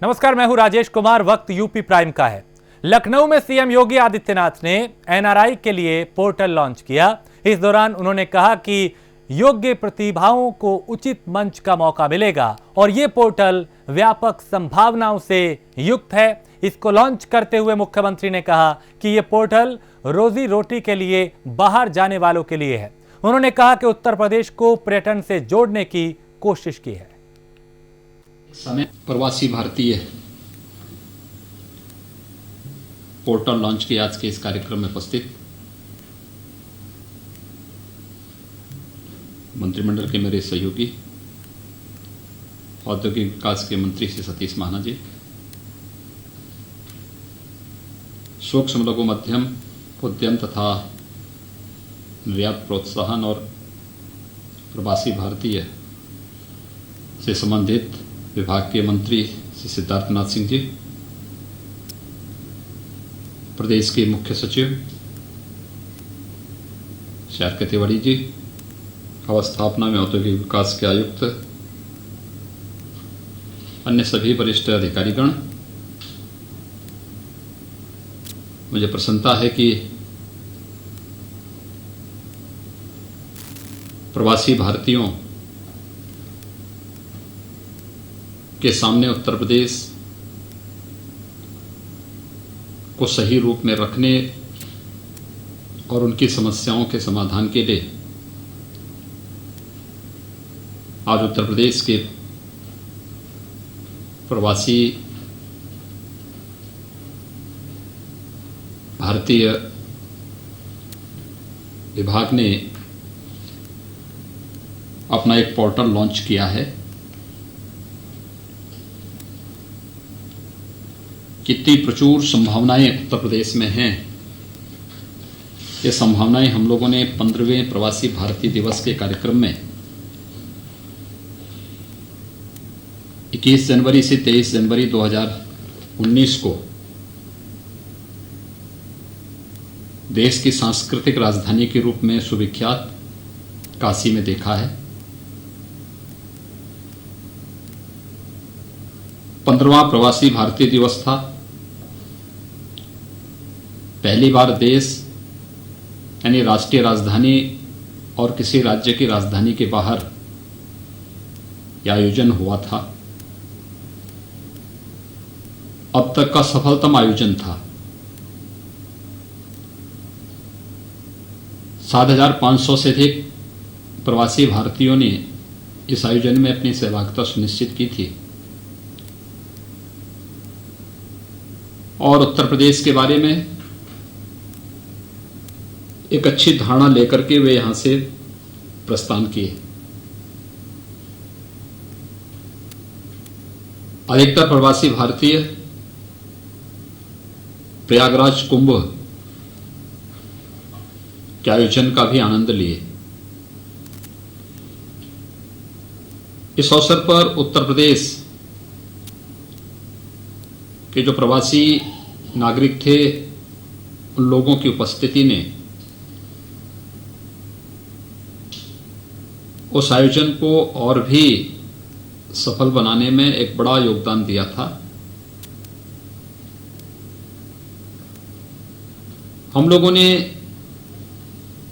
नमस्कार, मैं हूं राजेश कुमार। वक्त यूपी प्राइम का है। लखनऊ में सीएम योगी आदित्यनाथ ने एनआरआई के लिए पोर्टल लॉन्च किया। इस दौरान उन्होंने कहा कि योग्य प्रतिभाओं को उचित मंच का मौका मिलेगा और ये पोर्टल व्यापक संभावनाओं से युक्त है। इसको लॉन्च करते हुए मुख्यमंत्री ने कहा कि ये पोर्टल रोजी रोटी के लिए बाहर जाने वालों के लिए है। उन्होंने कहा कि उत्तर प्रदेश को पर्यटन से जोड़ने की कोशिश की है। समय प्रवासी भारतीय पोर्टल लॉन्च के आज के इस कार्यक्रम में उपस्थित मंत्रिमंडल के मेरे सहयोगी औद्योगिक विकास के मंत्री श्री सतीश महाना जी, सूक्ष्म लघु मध्यम उद्यम तथा निर्यात प्रोत्साहन और प्रवासी भारतीय से संबंधित विभाग के मंत्री श्री सिद्धार्थनाथ सिंह जी, प्रदेश के मुख्य सचिव श्री आर के तिवारी जी, अवस्थापना में औद्योगिक विकास के आयुक्त, अन्य सभी वरिष्ठ अधिकारीगण, मुझे प्रसन्नता है कि प्रवासी भारतीयों के सामने उत्तर प्रदेश को सही रूप में रखने और उनकी समस्याओं के समाधान के लिए आज उत्तर प्रदेश के प्रवासी भारतीय विभाग ने अपना एक पोर्टल लॉन्च किया है। कितनी प्रचुर संभावनाएं उत्तर प्रदेश में हैं, ये संभावनाएं हम लोगों ने 15वें प्रवासी भारतीय दिवस के कार्यक्रम में 21 जनवरी से 23 जनवरी 2019 को देश की सांस्कृतिक राजधानी के रूप में सुविख्यात काशी में देखा है। 15वां प्रवासी भारतीय दिवस था। पहली बार देश यानी राष्ट्रीय राजधानी और किसी राज्य की राजधानी के बाहर यह आयोजन हुआ था। अब तक का सफलतम आयोजन था। 7,500 से अधिक प्रवासी भारतीयों ने इस आयोजन में अपनी सहभागिता सुनिश्चित की थी और उत्तर प्रदेश के बारे में एक अच्छी धारणा लेकर के वे यहां से प्रस्थान किए। अधिकतर प्रवासी भारतीय प्रयागराज कुंभ के आयोजन का भी आनंद लिए। इस अवसर पर उत्तर प्रदेश के जो प्रवासी नागरिक थे, उन लोगों की उपस्थिति ने उस आयोजन को और भी सफल बनाने में एक बड़ा योगदान दिया था। हम लोगों ने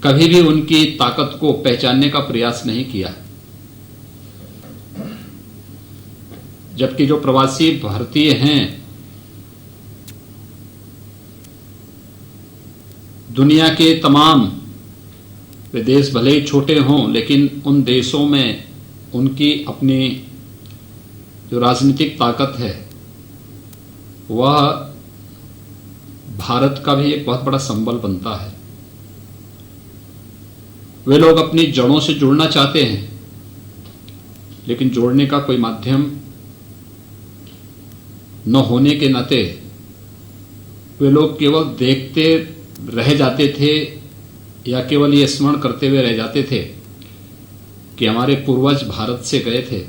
कभी भी उनकी ताकत को पहचानने का प्रयास नहीं किया, जबकि जो प्रवासी भारतीय हैं दुनिया के तमाम, वे देश भले ही छोटे हों लेकिन उन देशों में उनकी अपनी जो राजनीतिक ताकत है वह भारत का भी एक बहुत बड़ा संबल बनता है। वे लोग अपनी जड़ों से जुड़ना चाहते हैं लेकिन जोड़ने का कोई माध्यम न होने के नाते वे लोग केवल देखते रह जाते थे या केवल ये स्मरण करते हुए रह जाते थे कि हमारे पूर्वज भारत से गए थे।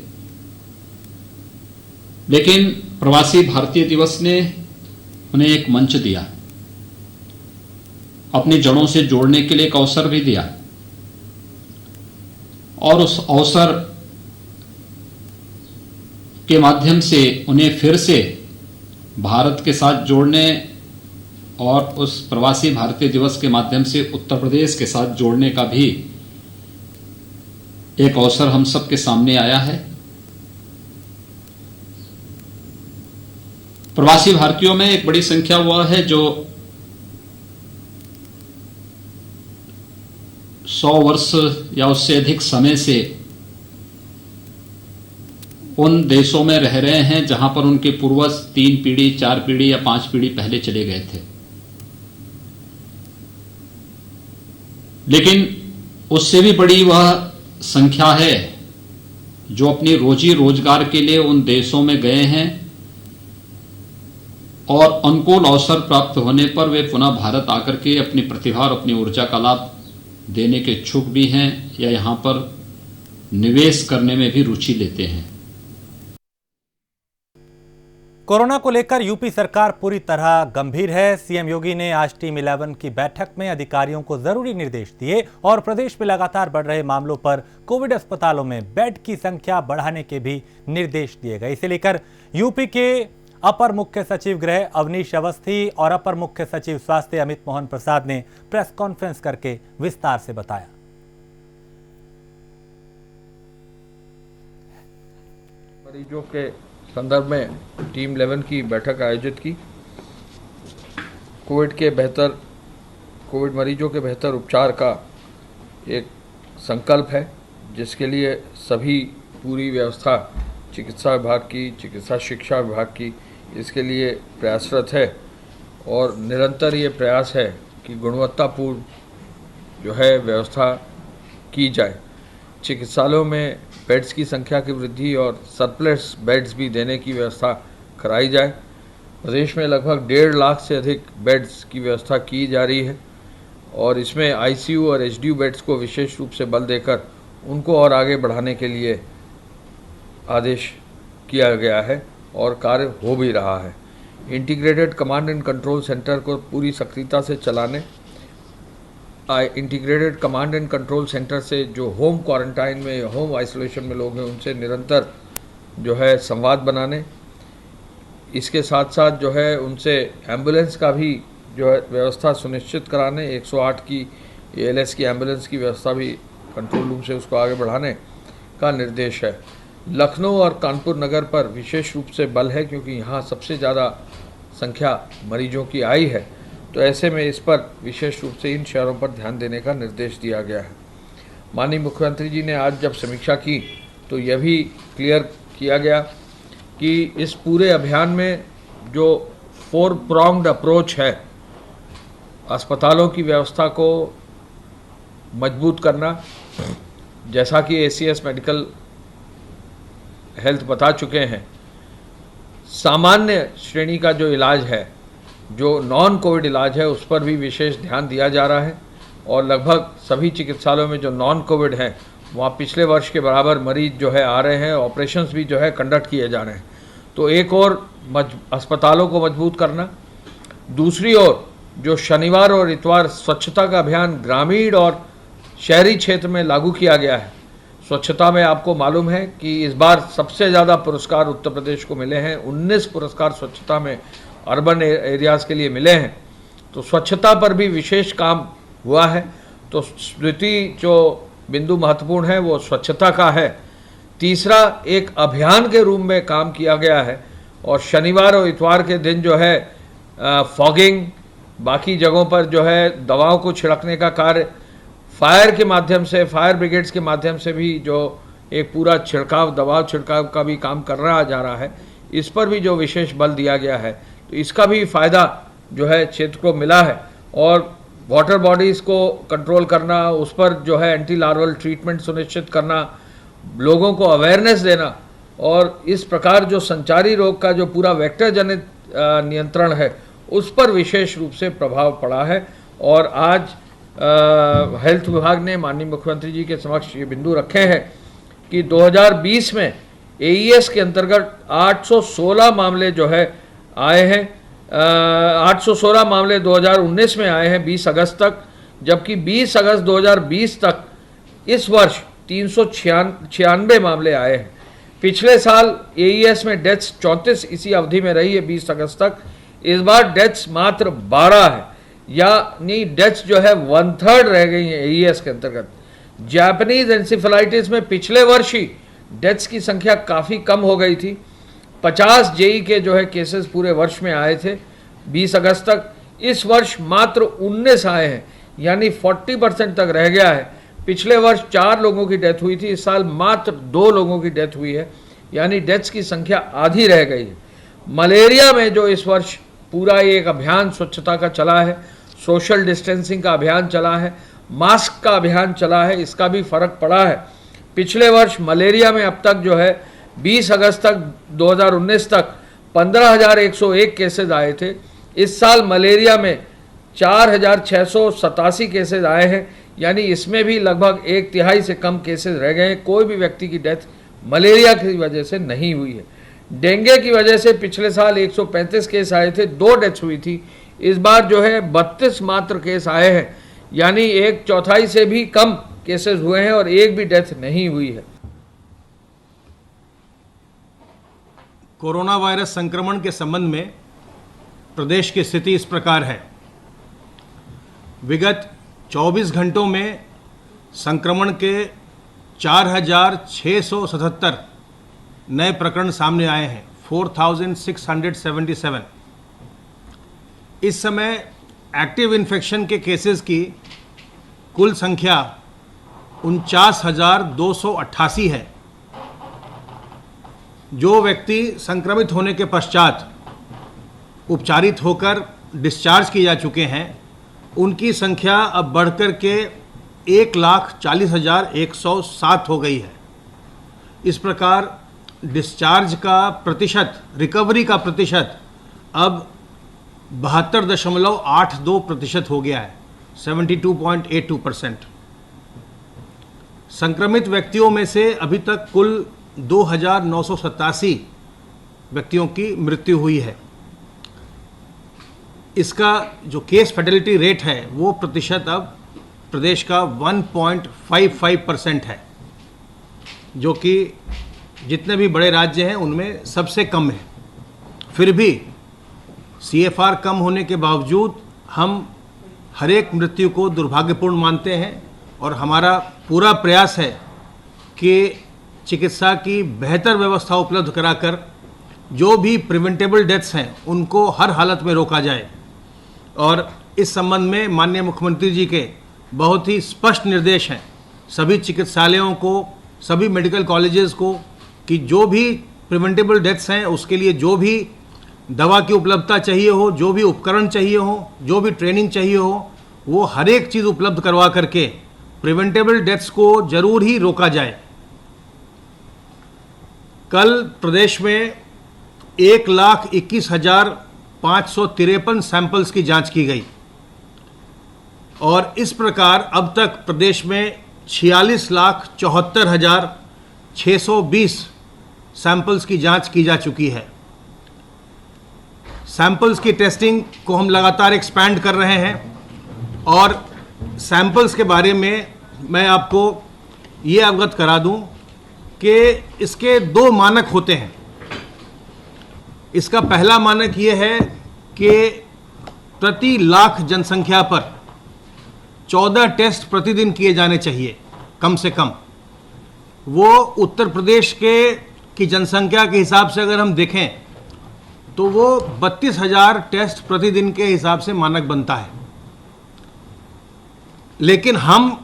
लेकिन प्रवासी भारतीय दिवस ने उन्हें एक मंच दिया, अपनी जड़ों से जोड़ने के लिए एक अवसर भी दिया और उस अवसर के माध्यम से उन्हें फिर से भारत के साथ जोड़ने और उस प्रवासी भारतीय दिवस के माध्यम से उत्तर प्रदेश के साथ जोड़ने का भी एक अवसर हम सबके सामने आया है। प्रवासी भारतीयों में एक बड़ी संख्या हुआ है जो 100 वर्ष या उससे अधिक समय से उन देशों में रह रहे हैं जहां पर उनके पूर्वज 3 पीढ़ी 4 पीढ़ी या 5 पीढ़ी पहले चले गए थे, लेकिन उससे भी बड़ी वह संख्या है जो अपनी रोजी रोजगार के लिए उन देशों में गए हैं और अनुकूल अवसर प्राप्त होने पर वे पुनः भारत आकर के अपनी प्रतिभा और अपनी ऊर्जा का लाभ देने के इच्छुक भी हैं या यहां पर निवेश करने में भी रुचि लेते हैं। कोरोना को लेकर यूपी सरकार पूरी तरह गंभीर है। सीएम योगी ने आज टीम 11 की बैठक में अधिकारियों को जरूरी निर्देश दिए और प्रदेश में लगातार बढ़ रहे मामलों पर कोविड अस्पतालों में बेड की संख्या बढ़ाने के भी निर्देश दिए गए। इसे लेकर यूपी के अपर मुख्य सचिव गृह अवनीश अवस्थी और अपर मुख्य सचिव स्वास्थ्य अमित मोहन प्रसाद ने प्रेस कॉन्फ्रेंस करके विस्तार से बताया। मरीजों के संदर्भ में टीम 11 की बैठक आयोजित की। कोविड मरीजों के बेहतर उपचार का एक संकल्प है, जिसके लिए सभी पूरी व्यवस्था चिकित्सा विभाग की, चिकित्सा शिक्षा विभाग की इसके लिए प्रयासरत है और निरंतर ये प्रयास है कि गुणवत्तापूर्ण जो है व्यवस्था की जाए। चिकित्सालयों में बेड्स की संख्या की वृद्धि और सरप्लस बेड्स भी देने की व्यवस्था कराई जाए। प्रदेश में लगभग 1.5 लाख से अधिक बेड्स की व्यवस्था की जा रही है और इसमें आईसीयू और एचडीयू बेड्स को विशेष रूप से बल देकर उनको और आगे बढ़ाने के लिए आदेश किया गया है और कार्य हो भी रहा है। Integrated command and control centre को पूरी सक्रियता से चलाने, integrated command and control centre से जो होम क्वारंटाइन में या होम आइसोलेशन में लोग हैं उनसे निरंतर जो है संवाद बनाने, इसके साथ साथ जो है उनसे एम्बुलेंस का भी जो है व्यवस्था सुनिश्चित कराने, 108 की एएलएस की एम्बुलेंस की व्यवस्था भी कंट्रोल रूम से उसको आगे बढ़ाने का निर्देश है। लखनऊ और कानपुर नगर पर विशेष रूप से बल है क्योंकि यहाँ सबसे ज़्यादा संख्या मरीजों की आई है, तो ऐसे में इस पर विशेष रूप से इन शहरों पर ध्यान देने का निर्देश दिया गया है। माननीय मुख्यमंत्री जी ने आज जब समीक्षा की तो यह भी क्लियर किया गया कि इस पूरे अभियान में जो 4 pronged अप्रोच है, अस्पतालों की व्यवस्था को मजबूत करना, जैसा कि एसीएस मेडिकल हेल्थ बता चुके हैं, सामान्य श्रेणी का जो इलाज है, जो नॉन कोविड इलाज है, उस पर भी विशेष ध्यान दिया जा रहा है और लगभग सभी चिकित्सालयों में जो नॉन कोविड हैं वहाँ पिछले वर्ष के बराबर मरीज जो है आ रहे हैं, ऑपरेशंस भी जो है कंडक्ट किए जा रहे हैं। तो एक और अस्पतालों को मजबूत करना, दूसरी ओर जो शनिवार और इतवार स्वच्छता का अभियान ग्रामीण और शहरी क्षेत्र में लागू किया गया है। स्वच्छता में आपको मालूम है कि इस बार सबसे ज़्यादा पुरस्कार उत्तर प्रदेश को मिले हैं, 19 पुरस्कार स्वच्छता में अर्बन एरियाज़ के लिए मिले हैं। तो स्वच्छता पर भी विशेष काम हुआ है। तो द्वितीय जो बिंदु महत्वपूर्ण है वो स्वच्छता का है। तीसरा, एक अभियान के रूप में काम किया गया है और शनिवार और इतवार के दिन जो है फॉगिंग, बाकी जगहों पर जो है दवाओं को छिड़कने का कार्य, फायर के माध्यम से, फायर ब्रिगेड्स के माध्यम से भी जो एक पूरा छिड़काव, दवा छिड़काव का भी काम करना जा रहा है, इस पर भी जो विशेष बल दिया गया है, तो इसका भी फ़ायदा जो है क्षेत्र को मिला है। और वाटर बॉडीज़ को कंट्रोल करना, उस पर जो है एंटी लार्वल ट्रीटमेंट सुनिश्चित करना, लोगों को अवेयरनेस देना और इस प्रकार जो संचारी रोग का जो पूरा वेक्टर जनित नियंत्रण है उस पर विशेष रूप से प्रभाव पड़ा है। और आज हेल्थ विभाग ने माननीय मुख्यमंत्री जी के समक्ष ये बिंदु रखे हैं कि 2020 में एईएस के अंतर्गत 816 मामले जो है आए हैं। 816 मामले 2019 में आए हैं 20 अगस्त तक, जबकि 20 अगस्त 2020 तक इस वर्ष 396 मामले आए हैं। पिछले साल एईएस में डेथ्स 34 इसी अवधि में रही है 20 अगस्त तक। इस बार डेथ्स मात्र 12 है, यानी डेथ्स जो है 1/3 रह गई है एईएस के अंतर्गत। जापानीज एंसेफेलाइटिस में पिछले वर्ष ही डेथ्स की संख्या काफ़ी कम हो गई थी। 50 जेई के जो है केसेस पूरे वर्ष में आए थे 20 अगस्त तक। इस वर्ष मात्र 19 आए हैं, यानी 40% तक रह गया है। पिछले वर्ष 4 लोगों की डेथ हुई थी, इस साल मात्र 2 लोगों की डेथ हुई है, यानी डेथ्स की संख्या आधी रह गई है। मलेरिया में जो इस वर्ष पूरा एक अभियान स्वच्छता का चला है, सोशल डिस्टेंसिंग का अभियान चला है, मास्क का अभियान चला है, इसका भी फर्क पड़ा है। पिछले वर्ष मलेरिया में अब तक जो है 20 अगस्त तक 2019 तक 15,101 केसेस आए थे। इस साल मलेरिया में 4,687 केसेस आए हैं, यानी इसमें भी लगभग 1/3 से कम केसेस रह गए हैं। कोई भी व्यक्ति की डेथ मलेरिया की वजह से नहीं हुई है। डेंगू की वजह से पिछले साल 135 केस आए थे, 2 डेथ्स हुई थी। इस बार जो है 32 मात्र केस आए हैं, यानी 1/4 से भी कम केसेस हुए हैं और एक भी डेथ नहीं हुई है। कोरोना वायरस संक्रमण के संबंध में प्रदेश की स्थिति इस प्रकार है। विगत 24 घंटों में संक्रमण के 4,677 नए प्रकरण सामने आए हैं, 4,677। इस समय एक्टिव इन्फेक्शन के केसेस की कुल संख्या 49,288 है। जो व्यक्ति संक्रमित होने के पश्चात उपचारित होकर डिस्चार्ज किए जा चुके हैं, उनकी संख्या अब बढ़कर के 1,40,107 हो गई है। इस प्रकार डिस्चार्ज का प्रतिशत, रिकवरी का प्रतिशत अब 72.82% हो गया है, 72.82%। संक्रमित व्यक्तियों में से अभी तक कुल 2,987 व्यक्तियों की मृत्यु हुई है। इसका जो केस फैटेलिटी रेट है वो प्रतिशत अब प्रदेश का 1.55% है, जो कि जितने भी बड़े राज्य हैं उनमें सबसे कम है। फिर भी CFR कम होने के बावजूद हम हर एक मृत्यु को दुर्भाग्यपूर्ण मानते हैं और हमारा पूरा प्रयास है कि चिकित्सा की बेहतर व्यवस्था उपलब्ध कराकर जो भी प्रिवेंटेबल डेथ्स हैं उनको हर हालत में रोका जाए। और इस संबंध में माननीय मुख्यमंत्री जी के बहुत ही स्पष्ट निर्देश हैं सभी चिकित्सालयों को, सभी मेडिकल कॉलेजेस को, कि जो भी प्रिवेंटेबल डेथ्स हैं उसके लिए जो भी दवा की उपलब्धता चाहिए हो, जो भी उपकरण चाहिए हो, जो भी ट्रेनिंग चाहिए हो, वो हर एक चीज़ उपलब्ध करवा करके प्रिवेंटेबल डेथ्स को जरूर ही रोका जाए। कल प्रदेश में 1,21,553 सैंपल्स की जांच की गई और इस प्रकार अब तक प्रदेश में 46,74,620 सैंपल्स की जांच की जा चुकी है। सैंपल्स की टेस्टिंग को हम लगातार एक्सपैंड कर रहे हैं और सैंपल्स के बारे में मैं आपको ये अवगत करा दूं कि इसके 2 मानक होते हैं। इसका पहला मानक ये है कि प्रति लाख जनसंख्या पर 14 टेस्ट प्रतिदिन किए जाने चाहिए कम से कम। वो उत्तर प्रदेश की जनसंख्या के हिसाब से अगर हम देखें तो वो 32,000 टेस्ट प्रतिदिन के हिसाब से मानक बनता है, लेकिन हम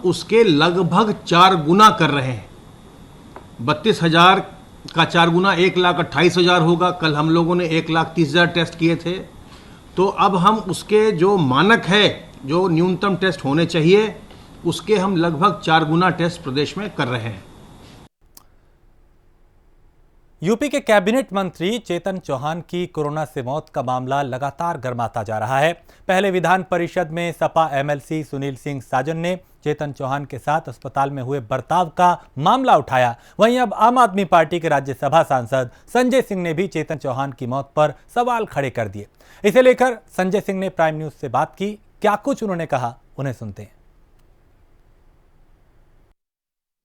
उसके लगभग 4 गुना कर रहे हैं। 32,000 का 4 गुना 1,28,000 होगा। कल हम लोगों ने 1,30,000 टेस्ट किए थे, तो अब हम उसके जो मानक है, जो न्यूनतम टेस्ट होने चाहिए, उसके हम लगभग 4 गुना टेस्ट प्रदेश में कर रहे हैं। यूपी के कैबिनेट मंत्री चेतन चौहान की कोरोना से मौत का मामला लगातार गर्माता जा रहा है। पहले विधान परिषद में सपा MLC सुनील सिंह साजन ने चेतन चौहान के साथ अस्पताल में हुए बर्ताव का मामला उठाया। वहीं अब आम आदमी पार्टी के राज्यसभा सांसद संजय सिंह ने भी चेतन चौहान की मौत पर सवाल खड़े कर दिए। इसे लेकर संजय सिंह ने प्राइम न्यूज से बात की। क्या कुछ उन्होंने कहा, उन्हें सुनते हैं।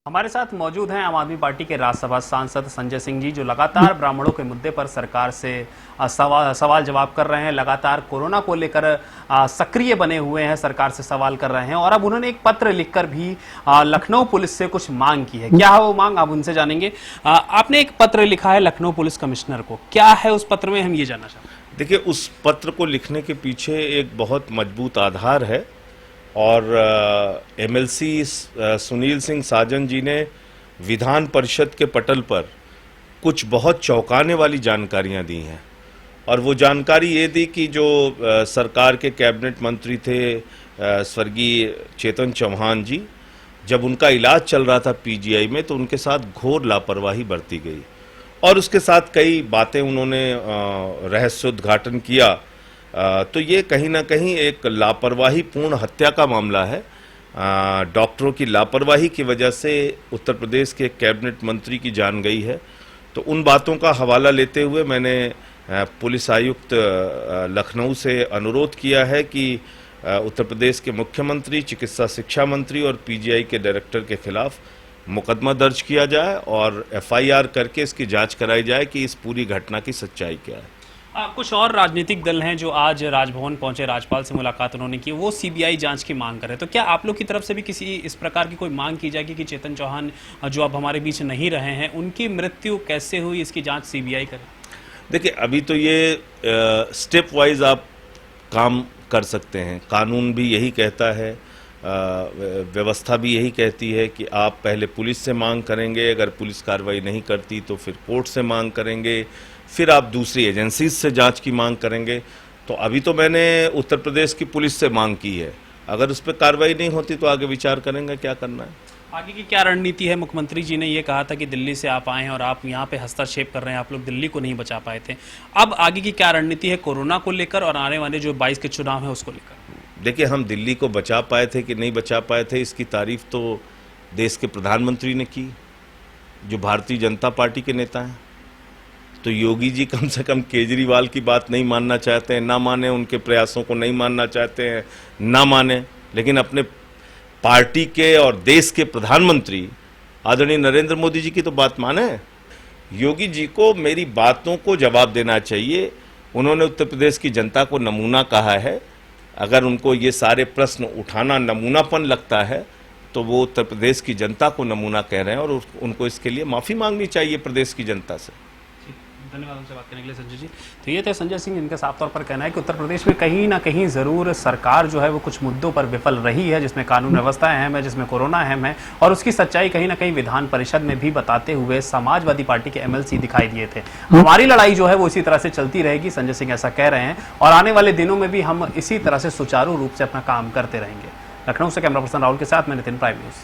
हमारे साथ मौजूद हैं आम आदमी पार्टी के राज्यसभा सांसद संजय सिंह जी, जो लगातार ब्राह्मणों के मुद्दे पर सरकार से सवाल जवाब कर रहे हैं। लगातार कोरोना को लेकर सक्रिय बने हुए हैं, सरकार से सवाल कर रहे हैं और अब उन्होंने एक पत्र लिखकर भी लखनऊ पुलिस से कुछ मांग की है। क्या है वो मांग, आप उनसे जानेंगे। आपने एक पत्र लिखा है लखनऊ पुलिस कमिश्नर को, क्या है उस पत्र में, हम ये जानना चाहते हैं। देखिए, उस पत्र को लिखने के पीछे एक बहुत मजबूत आधार है और एमएलसी सुनील सिंह साजन जी ने विधान परिषद के पटल पर कुछ बहुत चौंकाने वाली जानकारियां दी हैं और वो जानकारी ये दी कि जो सरकार के कैबिनेट मंत्री थे स्वर्गीय चेतन चौहान जी, जब उनका इलाज चल रहा था पीजीआई में तो उनके साथ घोर लापरवाही बरती गई और उसके साथ कई बातें उन्होंने रहस्योद्घाटन किया। तो ये कहीं ना कहीं एक लापरवाही पूर्ण हत्या का मामला है। डॉक्टरों की लापरवाही की वजह से उत्तर प्रदेश के कैबिनेट मंत्री की जान गई है। तो उन बातों का हवाला लेते हुए मैंने पुलिस आयुक्त लखनऊ से अनुरोध किया है कि उत्तर प्रदेश के मुख्यमंत्री, चिकित्सा शिक्षा मंत्री और पीजीआई के डायरेक्टर के खिलाफ मुकदमा दर्ज किया जाए और एफआईआर करके इसकी जांच कराई जाए कि इस पूरी घटना की सच्चाई क्या है। कुछ और राजनीतिक दल हैं जो आज राजभवन पहुंचे, राज्यपाल से मुलाकात उन्होंने की, वो सीबीआई जांच की मांग कर रहे हैं। तो क्या आप लोग की तरफ से भी किसी इस प्रकार की कोई मांग की जाएगी कि चेतन चौहान जो अब हमारे बीच नहीं रहे हैं, उनकी मृत्यु कैसे हुई, इसकी जांच सीबीआई करे? देखिए, अभी तो ये स्टेप वाइज आप काम कर सकते हैं। कानून भी यही कहता है, व्यवस्था भी यही कहती है कि आप पहले पुलिस से मांग करेंगे, अगर पुलिस कार्रवाई नहीं करती तो फिर कोर्ट से मांग करेंगे, फिर आप दूसरी एजेंसीज से जांच की मांग करेंगे। तो अभी तो मैंने उत्तर प्रदेश की पुलिस से मांग की है, अगर उस पर कार्रवाई नहीं होती तो आगे विचार करेंगे क्या करना है। आगे की क्या रणनीति है? मुख्यमंत्री जी ने ये कहा था कि दिल्ली से आप आए हैं और आप यहाँ पे हस्तक्षेप कर रहे हैं, आप लोग दिल्ली को नहीं बचा पाए थे। अब आगे की क्या रणनीति है कोरोना को लेकर और आने वाले जो 22 के चुनाव है उसको लेकर? देखिए, हम दिल्ली को बचा पाए थे कि नहीं बचा पाए थे, इसकी तारीफ तो देश के प्रधानमंत्री ने की, जो भारतीय जनता पार्टी के नेता हैं। तो योगी जी कम से कम केजरीवाल की बात नहीं मानना चाहते हैं, ना माने, उनके प्रयासों को नहीं मानना चाहते हैं, ना माने, लेकिन अपने पार्टी के और देश के प्रधानमंत्री आदरणीय नरेंद्र मोदी जी की तो बात माने। योगी जी को मेरी बातों को जवाब देना चाहिए। उन्होंने उत्तर प्रदेश की जनता को नमूना कहा है। अगर उनको ये सारे प्रश्न उठाना नमूनापन लगता है तो वो उत्तर प्रदेश की जनता को नमूना कह रहे हैं और उनको इसके लिए माफ़ी मांगनी चाहिए प्रदेश की जनता से। धन्यवाद हमसे बात करने के लिए संजय जी। तो ये थे संजय सिंह, जिनका साफ तौर पर कहना है कि उत्तर प्रदेश में कहीं ना कहीं ज़रूर सरकार जो है वो कुछ मुद्दों पर विफल रही है, जिसमें कानून व्यवस्था अहम है, जिसमें कोरोना अहम है, और उसकी सच्चाई कहीं ना कहीं विधान परिषद में भी बताते हुए समाजवादी पार्टी के एमएलसी दिखाई दिए थे। हमारी लड़ाई जो है वो इसी तरह से चलती रहेगी, संजय सिंह ऐसा कह रहे हैं, और आने वाले दिनों में भी हम इसी तरह से सुचारू रूप से अपना काम करते रहेंगे। लखनऊ से कैमरा पर्सन राहुल के साथ मैं नितिन, प्राइम न्यूज़।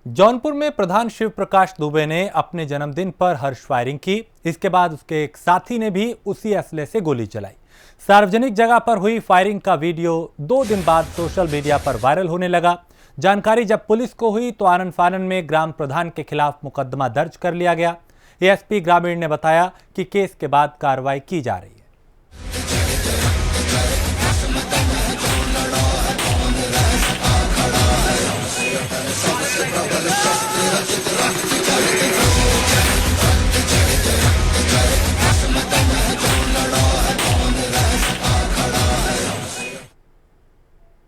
जौनपुर में प्रधान शिव प्रकाश दुबे ने अपने जन्मदिन पर हर्ष फायरिंग की। इसके बाद उसके एक साथी ने भी उसी असले से गोली चलाई। सार्वजनिक जगह पर हुई फायरिंग का वीडियो 2 दिन बाद सोशल मीडिया पर वायरल होने लगा। जानकारी जब पुलिस को हुई तो आनन फानन में ग्राम प्रधान के खिलाफ मुकदमा दर्ज कर लिया गया। एएसपी ग्रामीण ने बताया कि केस के बाद कार्रवाई की जा रही है।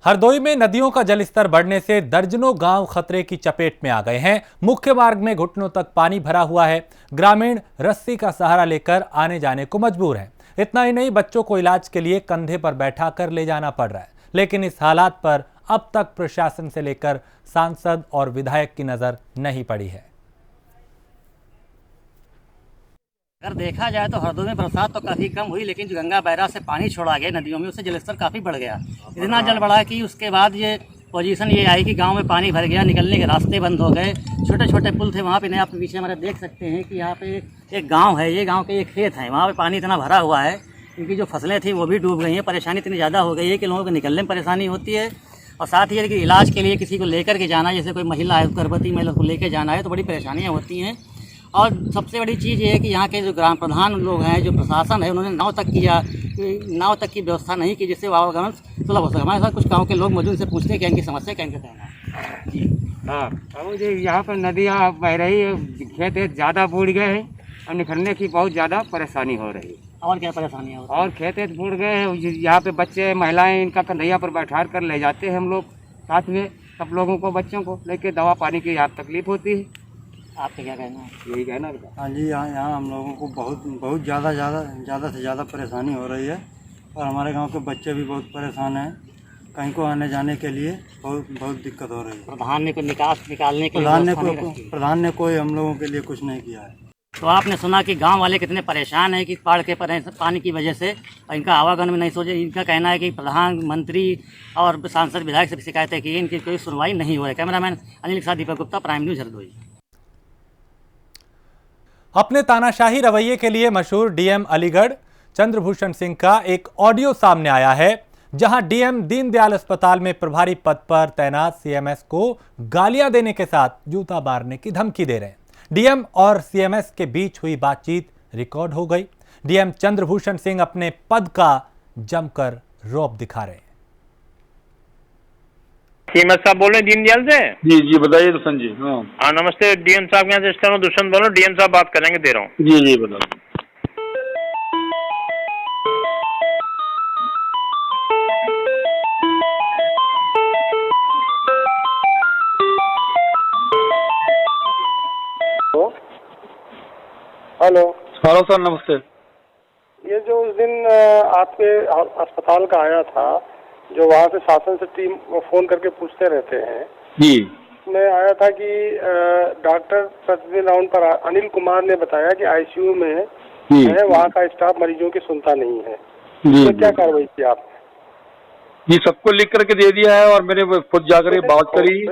हरदोई में नदियों का जलस्तर बढ़ने से दर्जनों गांव खतरे की चपेट में आ गए हैं। मुख्य मार्ग में घुटनों तक पानी भरा हुआ है। ग्रामीण रस्सी का सहारा लेकर आने जाने को मजबूर हैं। इतना ही नहीं, बच्चों को इलाज के लिए कंधे पर बैठा कर ले जाना पड़ रहा है। लेकिन इस हालात पर अब तक प्रशासन से लेकर सांसद और विधायक की नजर नहीं पड़ी है। अगर देखा जाए तो हरदोई में बरसात तो काफ़ी कम हुई, लेकिन जो गंगा बैराज से पानी छोड़ा गया नदियों में, उससे जलस्तर काफ़ी बढ़ गया। इतना जल बढ़ा कि उसके बाद ये पोजीशन ये आई कि गांव में पानी भर गया, निकलने के रास्ते बंद हो गए। छोटे छोटे पुल थे वहाँ पे, नहीं आप पीछे हमारे देख सकते हैं कि यहाँ पे एक गाँव है, ये गाँव के एक खेत है, वहाँ पर पानी इतना भरा हुआ है क्योंकि जो फसलें थी वो भी डूब गई हैं। परेशानी इतनी ज़्यादा हो गई है कि लोगों को निकलने में परेशानी होती है, और साथ ही यदि इलाज के लिए किसी को लेकर के जाना, जैसे कोई महिला है, गर्भवती महिला को लेकर जाना है तो बड़ी परेशानियाँ होती हैं। और सबसे बड़ी चीज़ ये है कि यहाँ के जो ग्राम प्रधान लोग हैं, जो प्रशासन है, उन्होंने नाव तक की व्यवस्था नहीं की, जिससे आवागमन सुलभ हो सके। हमारे साथ कुछ गाँव के लोग मौजूद से पूछते हैं कि इनकी समस्या क्या, इनका कहना है। हाँ, अब जो यहाँ पर नदियाँ बह रही है, खेत ज़्यादा बूढ़ गए हैं और निकलने की बहुत ज़्यादा परेशानी हो रही है। और क्या परेशानी है? और खेत बूढ़ गए हैं, यहाँ पे बच्चे महिलाएं इनका कंधैया पर बैठा कर ले जाते हैं हम लोग साथ में, सब लोगों को बच्चों को लेके दवा पानी की यहाँ तकलीफ होती है। आपका क्या कहना है? यही कहना है। हाँ जी, यहाँ हम लोगों को बहुत ज़्यादा से ज़्यादा परेशानी हो रही है और हमारे गांव के बच्चे भी बहुत परेशान हैं। कहीं को आने जाने के लिए बहुत दिक्कत हो रही है। प्रधान ने कोई निकास निकालने के प्रधान ने कोई हम लोगों के लिए कुछ नहीं किया है। तो आपने सुना कि गांव वाले कितने परेशान हैं कि बाढ़ के पानी की वजह से, और इनका आवागमन में नहीं सोचे। इनका कहना है कि प्रधानमंत्री और सांसद विधायक से भी शिकायतें की, इनकी कोई सुनवाई नहीं हो रही। कैमरामैन अनिल के साथ दीपक गुप्ता, प्राइम न्यूज़, हरदोई। अपने तानाशाही रवैये के लिए मशहूर डीएम अलीगढ़ चंद्रभूषण सिंह का एक ऑडियो सामने आया है, जहां डीएम दीनदयाल अस्पताल में प्रभारी पद पर तैनात सीएमएस को गालियां देने के साथ जूता मारने की धमकी दे रहे हैं। डीएम और सीएमएस के बीच हुई बातचीत रिकॉर्ड हो गई। डीएम चंद्रभूषण सिंह अपने पद का जमकर रौब दिखा रहे हैं। सीएमएस साहब बोल रहे हैं दीनदयाल से? जी बताइए दुष्यंत जी। हाँ नमस्ते, डीएम साहब के यहाँ से दुष्यंत बोल रहा हूँ। डीएम साहब बात करेंगे, दे रहा हूँ। जी बताओ। हेलो सर, नमस्ते। ये जो उस दिन आपके अस्पताल का आया था, जो वहाँ से शासन से टीम फोन करके पूछते रहते हैं जी, उसमें आया था कि डॉक्टर प्रतिदिन राउंड पर अनिल कुमार ने बताया कि आईसीयू में है, वहाँ का स्टाफ मरीजों की सुनता नहीं है। तो क्या कार्रवाई की आपने? जी सबको लिख करके दे दिया है और मैंने खुद जाकर बात करी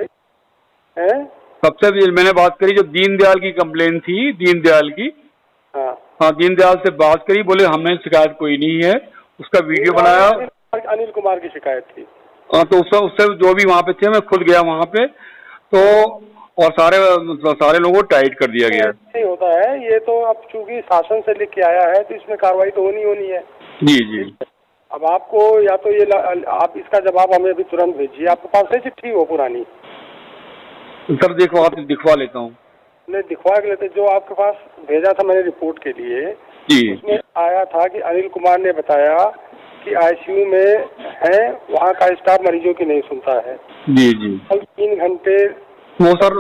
है। सबसे मैंने बात करी, जो दीनदयाल की कंप्लेन थी, दीनदयाल की, हाँ दीनदयाल से बात करी, बोले हमें शिकायत कोई नहीं है। उसका वीडियो बनाया। अनिल कुमार की शिकायत थी। हाँ तो उससे जो भी वहाँ पे थे, मैं खुद गया वहाँ पे, तो और सारे लोगों को टाइट कर दिया गया। नहीं होता है ये तो, अब चूंकि शासन से लिख के आया है तो इसमें कार्रवाई तो होनी है। जी अब आपको या तो ये आप इसका जवाब हमें अभी तुरंत भेजिए। आपके पास है चिट्ठी हो पुरानी? सर दिखवा लेता हूँ। नहीं दिखवा के लेते, जो आपके पास भेजा था मैंने रिपोर्ट के लिए जी, उसमें आया था कि अनिल कुमार ने बताया कि आईसीयू में है, वहाँ का स्टाफ मरीजों की नहीं सुनता है। जी 3 घंटे वो सर,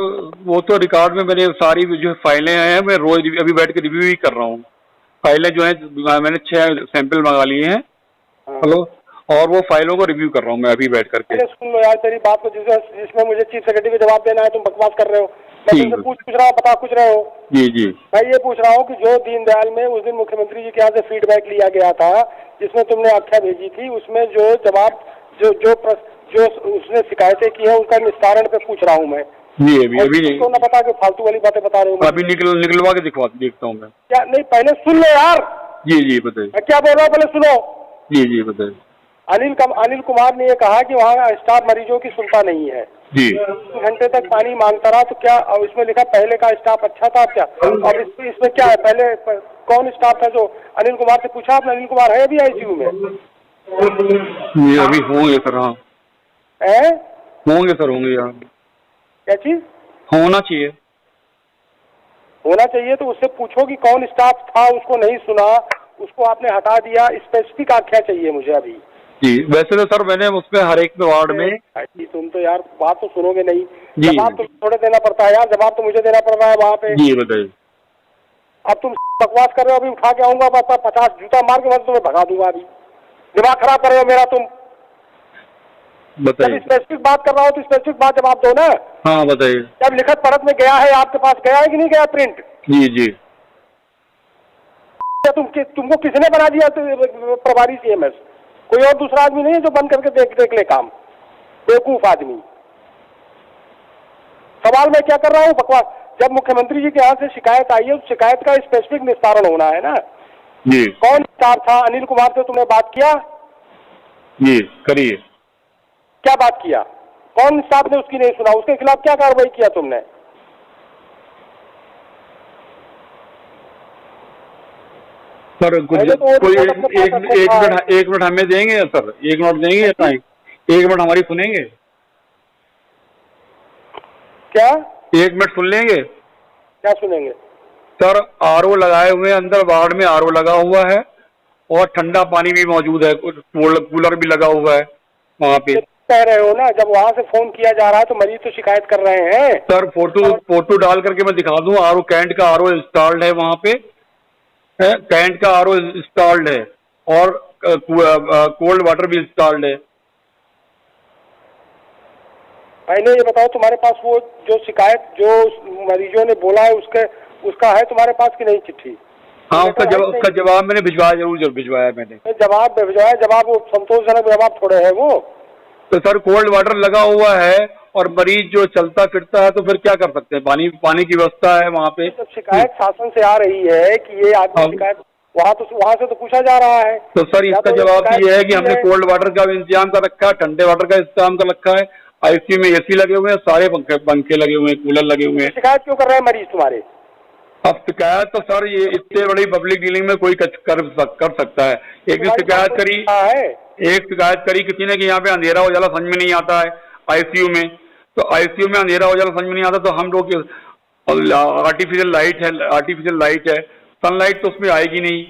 वो तो रिकॉर्ड में मैंने सारी जो फाइलें हैं, मैं रोज अभी बैठ के रिव्यू ही कर रहा हूँ। फाइलें जो है मैंने 6 सैंपल मंगा लिए हैं। हेलो, और वो फाइलों को रिव्यू कर रहा हूँ मैं अभी बैठ करके। सुन लो यार तेरी बात को, जिसमें मुझे चीफ सेक्रेटरी को जवाब देना है, तुम बकवास कर रहे हो। मैं तुमसे पूछ रहा हूँ, बता कुछ रहे हो? जी मैं ये पूछ रहा हूँ कि जो दीनदयाल में उस दिन मुख्यमंत्री जी के यहाँ से फीडबैक लिया गया था, जिसमें तुमने आख्या भेजी थी, उसमें जो जवाब जो उसने शिकायतें की है, उसका निस्तारण पे पूछ रहा हूँ मैं। जी अभी तो ना बता के फालतू वाली बातें बता रहे हो। अभी निकलवा के देखता हूँ मैं। क्या नहीं, पहले सुन लो यार। जी बताइए। मैं क्या बोल रहा हूँ पहले सुनो। जी बताइए। अनिल कुमार ने ये कहा कि वहाँ स्टाफ मरीजों की सुनता नहीं है। जी 2 घंटे तक पानी मांगता रहा, तो क्या और इसमें लिखा पहले का स्टाफ अच्छा था क्या? और इसमें क्या है, पहले कौन स्टाफ था? जो अनिल कुमार से पूछा आपने? अनिल कुमार है अभी आईसीयू में? अभी होंगे सर। हाँ होंगे सर, होंगे यार। क्या चीज होना चाहिए? होना चाहिए तो उससे पूछो कि कौन स्टाफ था, उसको नहीं सुना, उसको आपने हटा दिया। स्पेसिफिक आख्या चाहिए मुझे अभी। जी वैसे तो सर मैंने उसमें हर एक वार्ड में। तुम तो यार बात तो सुनोगे नहीं। जवाब तो थोड़े देना पड़ता है यार, जवाब तो मुझे देना पड़ रहा है वहाँ पे। जी बताइए। अब तुम बकवास कर रहे हो, अभी उठा के आऊंगा 50 जूता मार के, मैं तुम्हें भगा दूंगा। अभी दिमाग खराब कर रहे हो मेरा तुम। बताइए। स्पेसिफिक बात कर रहा हूँ तो स्पेसिफिक बात जवाब दो ना। हाँ बताइए। जब लिखित परत में गया है, आपके पास गया है कि नहीं गया प्रिंट? जी तुमको किसने बना दिया प्रभारी सीएमएस? कोई और दूसरा आदमी नहीं है जो बंद करके देख ले काम? बेवकूफ आदमी। सवाल मैं क्या कर रहा हूँ? बकवास। जब मुख्यमंत्री जी के यहाँ से शिकायत आई है, उस शिकायत का स्पेसिफिक निस्तारण होना है ना। जी कौन स्टाफ था? अनिल कुमार से तुमने बात किया? जी करिए। क्या बात किया? कौन स्टाफ ने उसकी नहीं सुना? उसके खिलाफ क्या कार्रवाई किया तुमने? सर कोई एक मिनट हमें देंगे सर? 1 मिनट देंगे या 1 मिनट हमारी सुनेंगे? क्या? 1 मिनट सुन लेंगे? क्या सुनेंगे? सर आरओ लगाए हुए हैं, अंदर वार्ड में आरओ लगा हुआ है और ठंडा पानी भी मौजूद है, कूलर भी लगा हुआ है वहाँ पे। कह रहे हो ना, जब वहाँ से फोन किया जा रहा है तो मरीज तो शिकायत कर रहे हैं। सर फोटो डाल करके मैं दिखा दूं, आरओ कैंट का आरओ इंस्टॉल्ड है वहाँ पे, कैंट का आरओ इंस्टॉल्ड है और कोल्ड वाटर भी इंस्टॉल्ड है। पहले ये बताओ, तुम्हारे पास वो जो शिकायत जो मरीजों ने बोला है उसका है तुम्हारे पास कि नहीं चिट्ठी? हाँ, उसका जवाब मैंने भिजवाया, जरूर भिजवाया मैंने। जवाब भिजवाया, जवाब वो संतोषजनक जवाब थोड़े है वो। तो सर कोल्ड वाटर लगा हुआ है और मरीज जो चलता फिरता है तो फिर क्या कर सकते हैं, पानी की व्यवस्था है वहाँ पे। जब शिकायत शासन से आ रही है कि ये आदमी शिकायत वहाँ से तो पूछा जा रहा है। तो सर इसका जवाब ये है कि हमने कोल्ड वाटर का इंतजाम कर रखा है, ठंडे वाटर का इंतजाम कर रखा है, आईसीयू में एसी लगे हुए हैं, सारे पंखे लगे हुए हैं, कूलर लगे हुए हैं। शिकायत क्यों कर रहे हैं मरीज तुम्हारे? अब शिकायत तो सर ये इतने बड़ी पब्लिक डीलिंग में कोई कर सकता है। एक दिन शिकायत करी किसी ने कि यहाँ पे अंधेरा हो जाला, समझ में नहीं आता है आईसीयू में, तो आईसीयू में अंधेरा हो जाला समझ में नहीं आता, तो हम लोग आर्टिफिशियल लाइट है, सनलाइट तो उसमें आएगी नहीं,